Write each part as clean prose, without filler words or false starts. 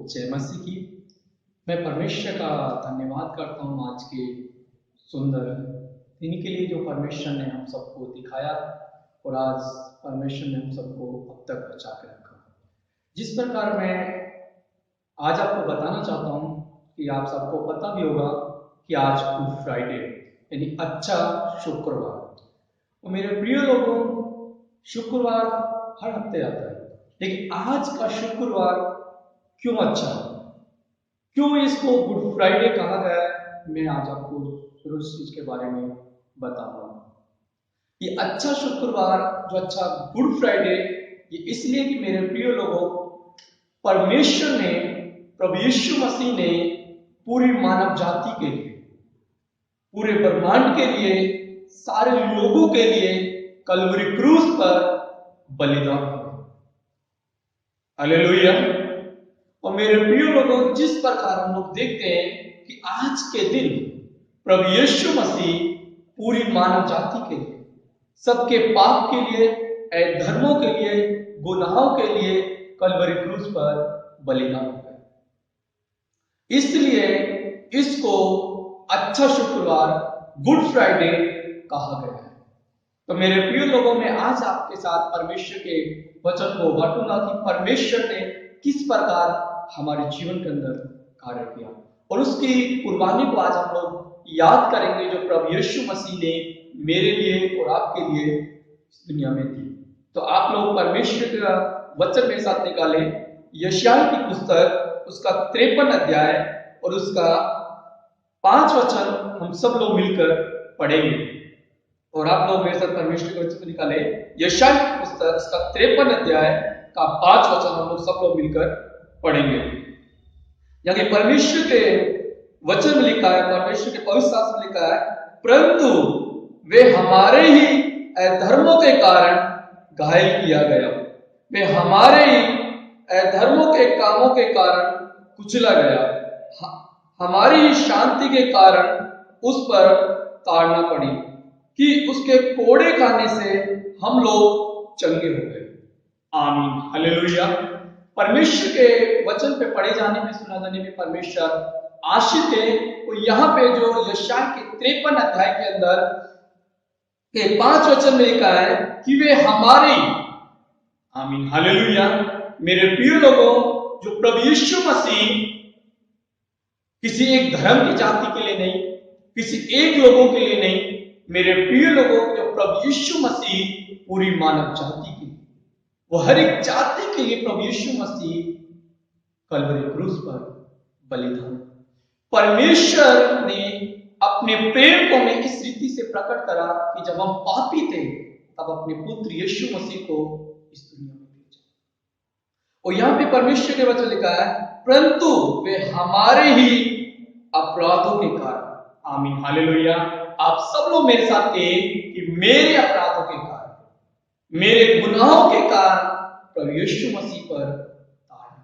जय मसीह की। मैं परमेश्वर का धन्यवाद करता हूँ आज के सुंदर दिन के लिए जो परमेश्वर ने हम सबको दिखाया और आज परमेश्वर ने हम सबको अब तक बचा के रखा। जिस प्रकार मैं आज आपको बताना चाहता हूँ कि आप सबको पता भी होगा कि आज गुड फ्राइडे यानी अच्छा शुक्रवार। और मेरे प्रिय लोगों, शुक्रवार हर हफ्ते आता है, लेकिन आज का शुक्रवार क्यों अच्छा है, क्यों इसको गुड फ्राइडे कहा गया है, मैं आज आपको शुरू से इसके बारे में बताऊंगा। ये अच्छा शुक्रवार जो अच्छा गुड फ्राइडे, ये इसलिए कि मेरे प्रिय लोगों, परमेश्वर ने, प्रभु यीशु मसीह ने पूरी मानव जाति के लिए, पूरे ब्रह्मांड के लिए, सारे लोगों के लिए कलवरी क्रूस पर बलिदान किया। हालेलुया। और मेरे प्रिय लोगों, जिस प्रकार हम लोग देखते हैं कि आज के दिन प्रभु यीशु मसीह पूरी मानव जाति के लिए, सबके पाप के लिए, अधर्मों के लिए, गुनाहों के लिए कलवरी क्रूस पर बलिदान किया, इसलिए इसको अच्छा शुक्रवार गुड फ्राइडे कहा गया है। तो मेरे प्रिय लोगों, मैं आज आपके साथ परमेश्वर के वचन को बांटूंगा कि परमेश्वर ने किस प्रकार हमारे जीवन के अंदर कार्य किया, और उसकी कुर्बानी को आज हम लोग याद करेंगे जो प्रभु यीशु मसीह ने मेरे लिए और आपके लिए इस दुनिया में दी। तो आप लोग परमेश्वर का वचन मेरे साथ निकाले, यशायाह की पुस्तक उसका 53 अध्याय और उसका 5 वचन हम सब लोग मिलकर पढ़ेंगे। और आप लोग मेरे साथ परमेश्वर के वचन निकाले, यशायाह की पुस्तक उसका 53 अध्याय का 5 वचन हम लोग सब लोग मिलकर पढ़ेंगे। यानी परमेश्वर के वचन में लिखा है, परमेश्वर के पवित्र शास्त्र में लिखा है, परंतु वे हमारे ही अधर्मों के कारण घायल किया गया, वे हमारे ही अधर्मों के कामों के कारण कुचला गया, हमारी ही शांति के कारण उस पर ताड़ना पड़ी कि उसके कोड़े खाने से हम लोग चंगे हो गए। आमीन, हालेलुया। परमेश्वर के वचन पे पढ़े जाने में, सुना जाने में परमेश्वर आशीष है। और यहाँ पे जो यशायाह के 53 अध्याय के अंदर के 5 वचन में लिखा है कि वे हमारे, आमीन, हालेलुया। मेरे प्रिय लोगों, जो प्रभु यीशु मसीह किसी एक धर्म की जाति के लिए नहीं, किसी एक लोगों के लिए नहीं, मेरे प्रिय लोगों, जो प्रभु यीशु मसीह पूरी मानव जाति के लिए, वो हर एक जाति के लिए प्रभु यीशु मसीह कलवरी क्रूस पर बलिदान। परमेश्वर ने अपने प्रेम को हमें इस रीति से प्रकट करा कि जब हम पापी थे तब अपने पुत्र यीशु मसीह को इस दुनिया में भेजा। और यहां पे परमेश्वर के वचन लिखा है, परंतु वे हमारे ही अपराधों के कारण, आमीन, हालेलुया। आप सब लोग मेरे साथ कहें कि मेरे अपराधों के कारण, मेरे गुनाहों के कारण प्रभु यीशु मसीह पर ताड़ना।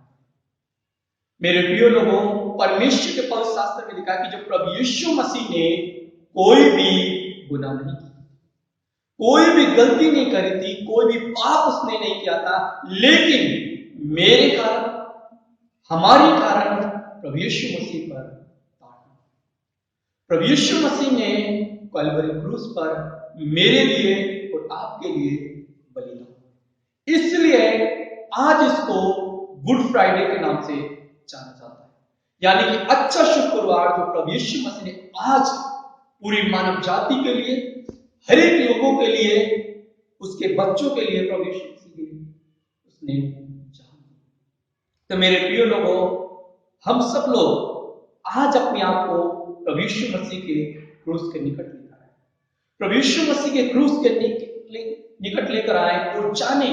मेरे प्रिय लोगों, परमेश्वर के पवित्र शास्त्र में लिखा है कि जो प्रभु यीशु मसीह ने कोई भी गुनाह नहीं किया, कोई भी गलती नहीं करी थी, कोई भी पाप उसने नहीं किया था, लेकिन मेरे कारण, हमारे कारण प्रभु यीशु मसीह पर ताड़ना। प्रभु यीशु मसीह ने कलवरी क्रूस पर मेरे लिए और आपके लिए बलिदान, इसलिए आज इसको गुड फ्राइडे के नाम से जाना जाता है। यानी कि अच्छा शुक्रवार जो प्रभु यीशु मसीह ने आज पूरी मानव जाति के लिए, हर एक लोगों के लिए, उसके बच्चों के लिए प्रभु यीशु मसीह के लिए उसने जाना। तो मेरे प्रिय लोगों, हम सब लोग आज अपने आप को प्रभु यीशु मसीह के क्रूस के निकट लेकर आए, प्रभु यीशु मसीह के क्रूस के निकट लेकर आए और जाने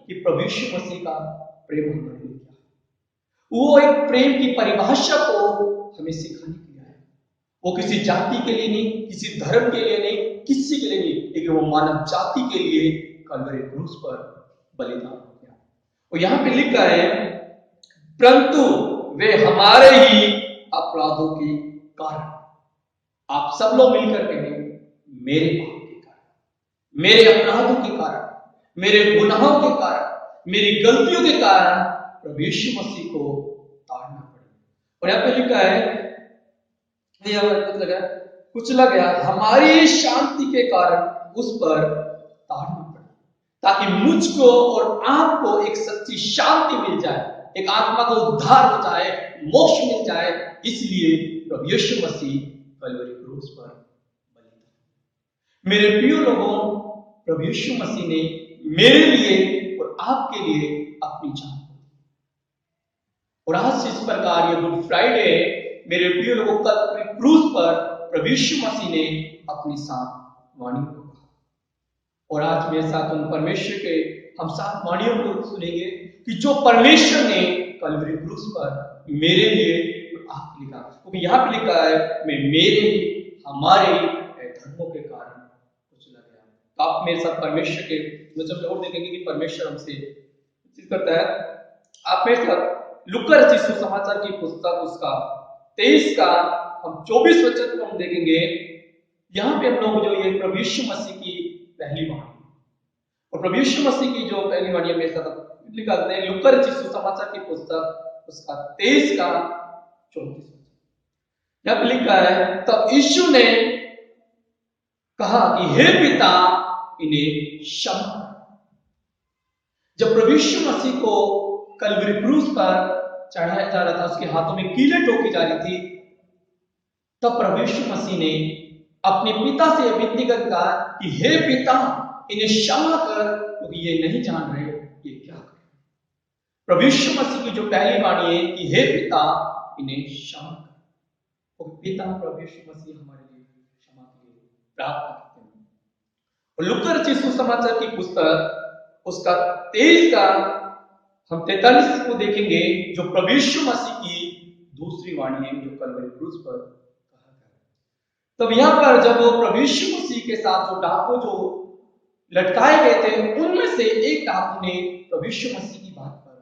कि प्रभु यीशु मसीह का प्रेम हमारे लिए क्या है। वो एक प्रेम की परिभाषा को हमें सिखाने के लिए है। वो किसी जाति के लिए नहीं, किसी धर्म के लिए नहीं, किसी के लिए नहीं, लेकिन वो मानव जाति के लिए कलवरी क्रूस पर बलिदान हो गया। और यहां पे लिखा है, परंतु वे हमारे ही अपराधों के कारण। आप सब लोग मिलकर कहें, मेरे पाप के कारण, मेरे अपराधों के कारण, मेरे गुनाहों के कारण, मेरी गलतियों के कारण प्रभु यीशु मसीह को ताड़ना ताड़ना पड़ी। और यहाँ पे लिखा है, कुचला गया हमारी शांति के कारण उस पर ताड़ना पड़ी, ताकि मुझको और आपको एक सच्ची शांति मिल जाए, एक आत्मा को उद्धार हो जाए, मोक्ष मिल जाए। इसलिए प्रभु यीशु मसीह कलवरी क्रूस पर बलिदान। मेरे प्रिय लोगों, प्रभु यीशु मसीह ने मेरे लिए और आपके लिए अपनी जान दी। और आज इस प्रकार ये गुड फ्राइडे, मेरे प्रिय लोगों, कलवरी क्रूस पर प्रभु यीशु मसीह ने अपनी सात वाणी को कहा। और आज मेरे साथ उन परमेश्वर के हम सात वाणियों को सुनेंगे कि जो परमेश्वर ने कलवरी क्रूस पर मेरे लिए और आपके लिए कहा। क्योंकि यहाँ पे लिखा है, मैं मेरे हमारे धर्मों के कारण कुचला गया। तो आप मेरे साथ परमेश्वर के मतलब और देखेंगे कि परमेश्वर हमसे चीज करता है। आप मेरे साथ लूका रचित सुसमाचार की पुस्तक उसका 23 का हम 24 वचन को हम देखेंगे। यहाँ पे हम लोग जो ये प्रभु यीशु मसीह की पहली वाणी, और प्रभु यीशु मसीह की जो पहली वाणी मेरे साथ लिखा है लूका रचित सुसमाचार की पुस्तक उसका 23 का 34 वचन। यहाँ पे लिखा है, तब यीशु ने कहा कि हे पिता, इन्हें क्षमा कर। जब प्रभु यीशु मसीह को कलवरी क्रूस पर चढ़ाया जा रहा था, उसके हाथों में कीलें ठोकी जा रही थी, तब प्रभु यीशु मसीह ने अपने पिता से यह विनती कर कहा कि हे पिता, इन्हें क्षमा कर, क्योंकि ये नहीं जान रहे ये क्या कर। प्रभु यीशु मसीह की जो पहली वाणी है कि हे पिता, इन्हें क्षमा कर। और पिता प्रभु यीशु मसीह हमारे लिए क्षमा के लिए प्रार्थना करते हैं। और लूका रचित सुसमाचार की पुस्तक उसका 23 का हम 43 को देखेंगे, जो प्रभु यीशु मसीह की दूसरी वाणी है जो कलवरी क्रूस पर कहा गया। तब यहाँ पर जब वो प्रभु यीशु मसीह के साथ जो डाकू जो लटकाए गए थे, उनमें से एक डाकू ने प्रभु यीशु मसीह की बात पर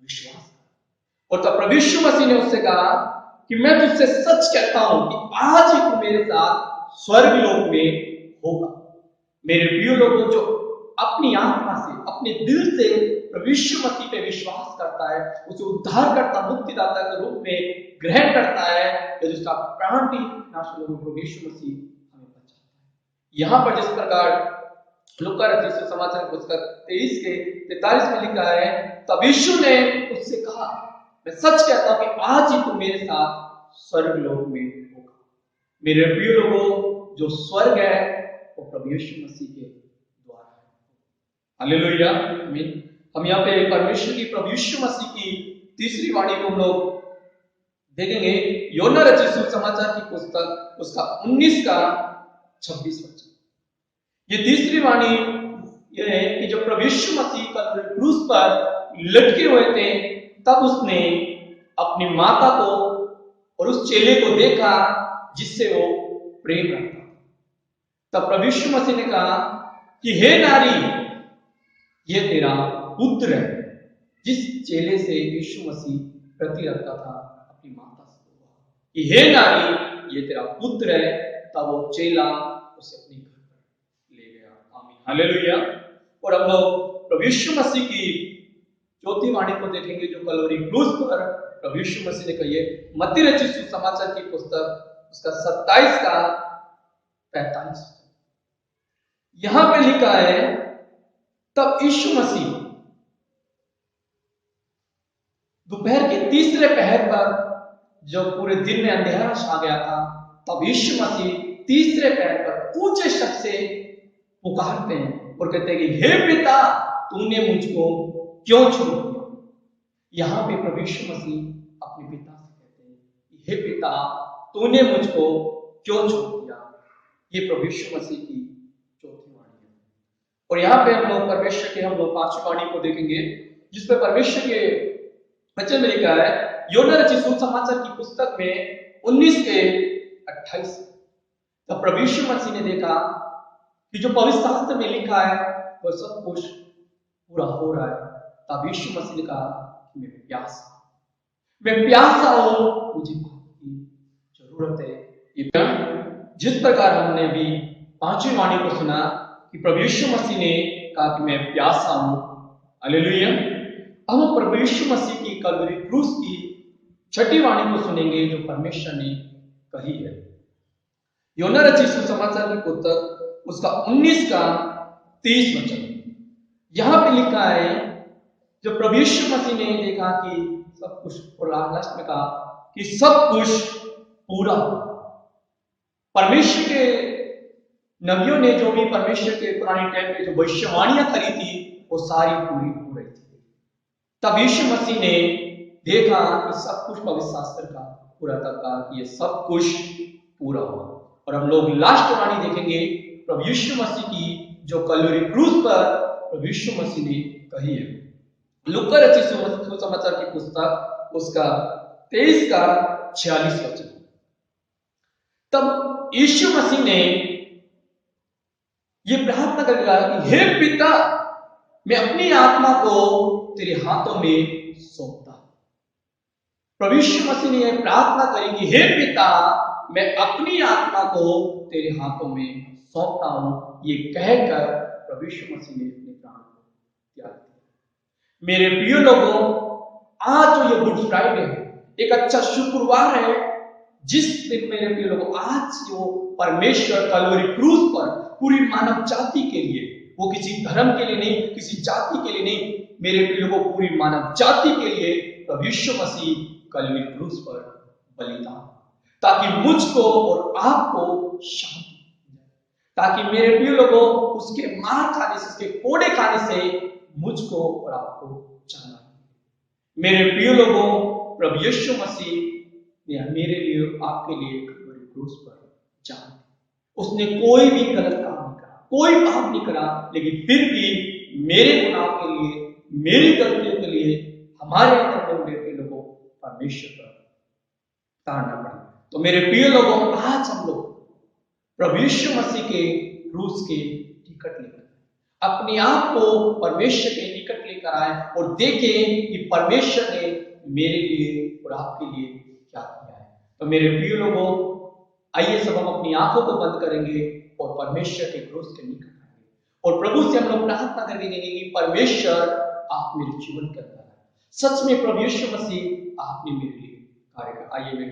विश्वास किया। और तब प्रभु यीशु मसीह ने उससे कहा कि मैं तुझसे सच कहता हूं कि आज ही तू मेरे साथ स्वर्ग लोक में होगा। मेरे प्रिय लोगों, जो अपनी आत्मा से अपने दिल से प्रभु यीशु मसीह पे विश्वास करता है, उसे उद्धारकर्ता मुक्तिदाता के रूप में ग्रहण करता है, यदि उसका प्राण भी नाश हो, प्रभु यीशु मसीह हमें बचाता है। यहाँ पर जिस प्रकार लूका रचित सुसमाचार पुस्तक 23 के 43 में लिखा है, तब यीशु ने उससे कहा, मैं सच कहता हूं कि आज ही तू मेरे साथ स्वर्ग लोक में होगा। मेरे प्रिय लोगों, जो स्वर्ग है वो प्रभु यीशु मसीह के द्वारा है। हालेलुया, आमीन। हम यहाँ पे परमेश्वर की प्रभु यीशु मसीह की तीसरी वाणी को हम लोग देखेंगे। योना रचित सुसमाचार की पुस्तक उसका 19 का 26 वचन। ये तीसरी वाणी यह है कि जब प्रभु यीशु मसीह कलवरी क्रूस पर लटके हुए थे, तब उसने अपनी माता को और उस चेले को देखा जिससे वो प्रेम रखता। तब प्रभु यीशु मसीह ने कहा कि हे नारी, ये तेरा पुत्र है। जिस चेले से यीशु मसीह प्रति रखता था अपनी माता से कि हे नारी, ये तेरा पुत्र है। तब वो चेला उसे अपने घर पर ले गया। आमीन, हालेलुया। और हम लोग प्रभु यीशु मसीह की चौथी वाणी को देखेंगे जो कलवरी क्रूस पर प्रभु यीशु मसीह ने कही है। मत्ती रचित सुसमाचार की पुस्तक उसका 27 का 45। यहां पे लिखा है, तब यीशु मसीह दोपहर के तीसरे पहर पर, जब पूरे दिन में अंधेरा छा गया था, तब यीशु मसीह तीसरे पहर पर ऊंचे शब्द से पुकारते हैं और कहते हैं कि हे पिता, तूने मुझको क्यों छोड़ दिया। यहां पे प्रभु यीशु मसीह अपने पिता से कहते हैं कि हे पिता, तूने मुझको क्यों छोड़ दिया। ये प्रभु यीशु मसीह की चौथी वाणी है। और यहाँ पे हम लोग परमेश्वर के हम लोग पांचवी वाणी को देखेंगे, जिसमें परमेश्वर के वचन में लिखा है योना रचित सुसमाचार की पुस्तक में 19 के 28। तब प्रभु यीशु मसीह ने देखा कि जो पवित्र शास्त्र में लिखा है वह सब कुछ पूरा हो रहा है। तब यीशु मसीह ने कहा कि मैं प्यासा हूं, मुझे पानी की जरूरत है। ये जिस प्रकार हमने भी पांचवी वाणी को सुना कि प्रभु यीशु मसीह ने कहा कि मैं प्यासा हूं। हालेलुया। अब हम प्रभु यीशु मसीह की कलवरी क्रूस की छठी वाणी को सुनेंगे जो परमेश्वर ने कही है। योना रचित सुसमाचार की पुस्तक उसका 19 का 30 वचन, यहां पे लिखा है, जो प्रभु यीशु मसीह ने देखा कि सब कुछ, और लास्ट में कहा कि सब कुछ पूरा हुआ। परमेश्वर के नबियों ने जो भी परमेश्वर के पुराने टाइम पे जो भविष्यवाणियां करी थी वो सारी पूरी हो रही थी। तब यीशु मसीह ने देखा कि सब कुछ पवित्र शास्त्र का पूरा था कि ये सब कुछ पूरा हुआ। और हम लोग लास्ट वाणी देखेंगे प्रभु यीशु मसीह की जो कलवरी क्रूस पर प्रभु यीशु मसीह ने कही है। लूका रचित सुसमाचार की पुस्तक उसका 23 का 46 वचन। तब यीशु मसीह ने ये प्रार्थना करके कहा कि हे पिता, मैं अपनी आत्मा को तेरे हाथों में सौंपता। प्रभु यीशु मसीह ने यह प्रार्थना करी कि हे पिता, मैं अपनी आत्मा को तेरे हाथों में सौंपता हूं। ये कहकर प्रभु यीशु मसीह ने अपने प्राण को त्याग दिया। मेरे प्रिय लोगों, आज जो ये गुड फ्राइडे है, एक अच्छा शुक्रवार है, जिस दिन मेरे प्रिय लोगों आज जो परमेश्वर कलवरी क्रूस पर पूरी मानव जाति के लिए, वो किसी धर्म के लिए नहीं, किसी जाति के लिए नहीं, मेरे प्रिय लोगों पूरी मानव जाति के लिए प्रभु यीशु मसीह कलवरी क्रूस पर बलिदान, ताकि मुझको और आपको शांति, ताकि मेरे प्रिय लोगों उसके मार खाने से, उसके कोड़े खाने से मुझको और आपको जाना। मेरे प्रिय लोगों, प्रभु यीशु मसीह ने मेरे लिए, आपके लिए कलवरी क्रूस पर जान, उसने कोई भी गलत काम नहीं करा, कोई पाप नहीं करा, लेकिन फिर भी मेरे गुनाह के लिए, मेरी गलतियों के लिए, हमारे अंदर मेरे लोगों परमेश्वर पर ताड़ना पड़ी। तो मेरे प्रिय लोगों, आज हम लोग प्रभु यीशु मसीह के क्रूस के टिकट लेकर अपने आप को परमेश्वर के निकट लेकर आए और देखें कि परमेश्वर ने मेरे लिए और आपके लिए क्या किया है। तो मेरे प्रिय लोगों, आइए सब हम अपनी आंखों को बंद करेंगे और परमेश्वर के क्रूस के निकट आएंगे और प्रभु से हम लोग प्रार्थना करके देंगे कि परमेश्वर, आप मेरे जीवन के अंदर है। सच में प्रभु यीशु मसीह, आपने मेरे लिए कार्य किया। आइए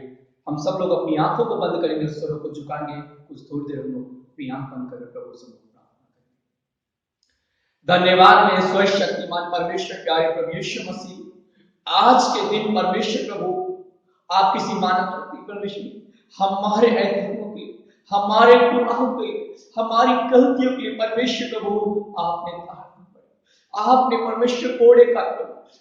हम सब लोग अपनी आंखों को बंद करेंगे, स्वरों को झुकाएंगे, कुछ थोड़ी देर हम लोग अपनी आंख बंद कर प्रभु से प्रार्थना करेंगे। धन्यवाद मेरे स्वस्थ शक्तिमान परमेश्वर, प्यारे प्रभु यीशु मसीह, आज के दिन परमेश्वर प्रभु, आप किसी मानव शक्ति परमेश्वर हमारे अधर्मों के, हमारे गुनाहों के, हमारी गलतियों के लिए परमेश्वर प्रभु आपने आपने परमेश्वर कोड़े का,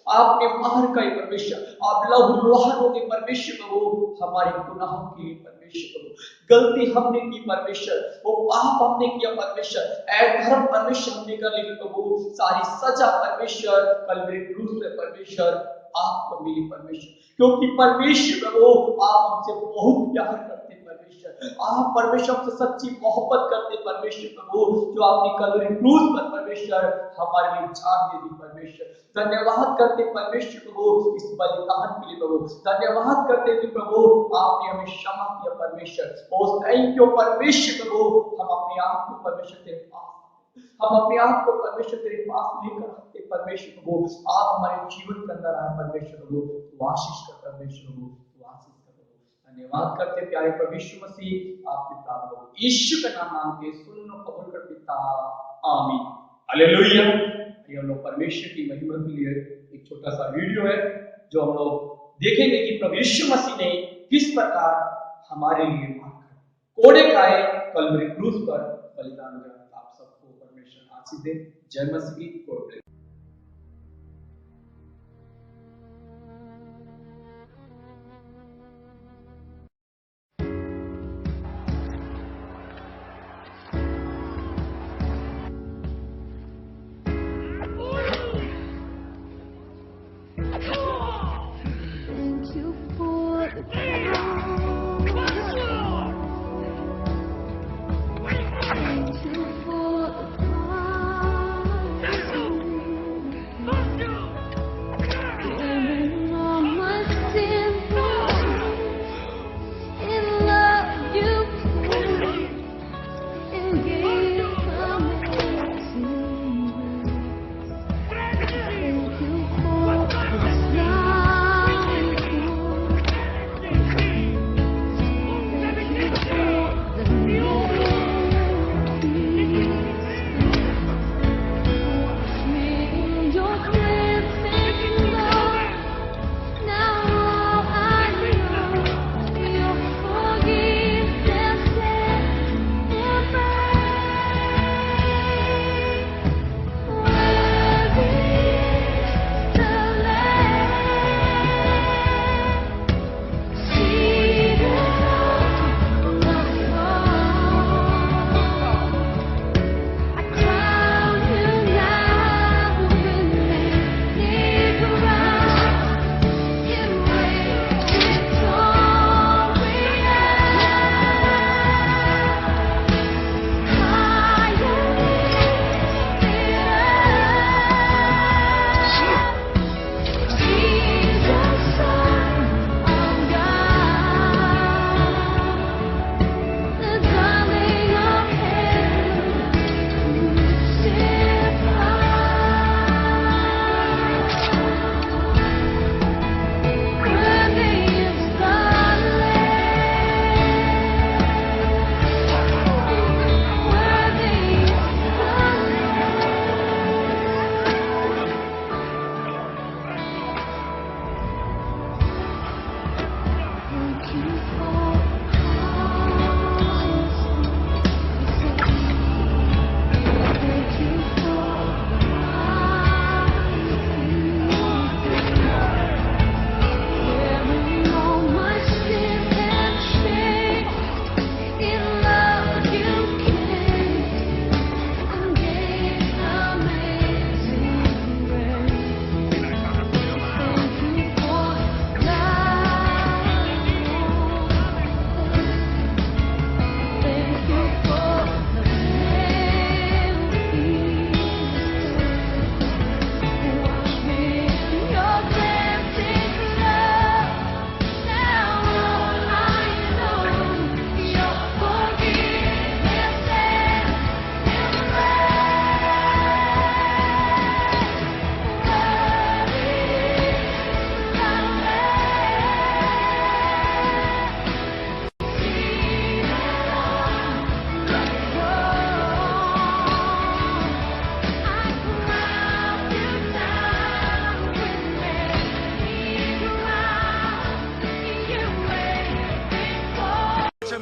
आपने मार का परमेश्वर, आप लहू लुहानों के परमेश्वर प्रभु हमारे गुनाहों के लिए परमेश्वर प्रभु, गलती हमने की परमेश्वर, वो पाप हमने किया परमेश्वर, अधर्म परमेश्वर हमने कर लिया प्रभु, सारी सजा परमेश्वर कलवरी क्रूस पे परमेश्वर आपको मिली परमेश्वर, क्योंकि परमेश्वर प्रभु आप हमसे बहुत प्यार करते परमेश्वर, आप परमेश्वर से सच्ची मोहब्बत करते परमेश्वर प्रभु, जो आपने कलवरी क्रूस पर परमेश्वर हमारे लिए जान दे दी परमेश्वर। धन्यवाद करते परमेश्वर प्रभु इस बलिदान के लिए प्रभु, धन्यवाद करते थे प्रभु आपने हमें क्षमा किया परमेश्वर। ओ थैंक यू परमेश्वर प्रभु, हम अपने आप को परमेश्वर तेरे पास, हम अपने आप को परमेश्वर तेरे पास लेकर आते परमेश्वर प्रभु, आप हमारे जीवन के अंदर आए परमेश्वर प्रभु, आशीष कर परमेश्वर प्रभु, आशीष कर प्रभु। धन्यवाद करते प्यारे प्रभु यीशु मसीह, आपके प्रार्थना यीशु का नाम मांग के सुन कबूल कर पिता, आमीन, हालेलुया। ये हम लोग परमेश्वर की महिमा के लिए एक छोटा सा वीडियो है जो हम लोग देखेंगे कि प्रभु यीशु मसीह ने किस प्रकार हमारे लिए कोड़े खाए, कलवरी क्रूस पर बलिदान किया। आप सबको परमेश्वर आशीष दे। जय मसीह। God bless.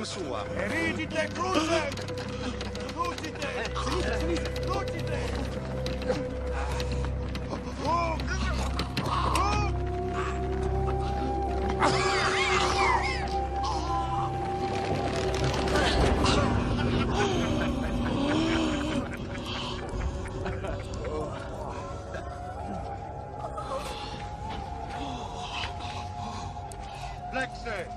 sua. Erigite crucem! Lucite! Lucite! Flexe!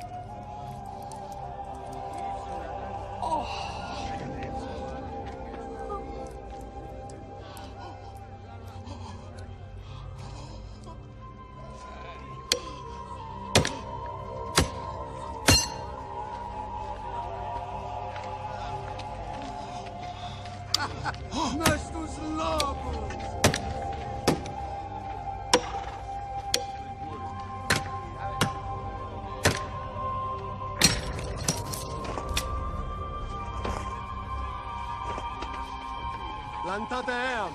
Nestus lobos! Plantate eam!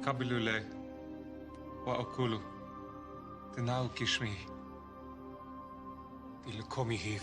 Kabilule wa okulu. Tenau kishmi. Ilukomi hiv.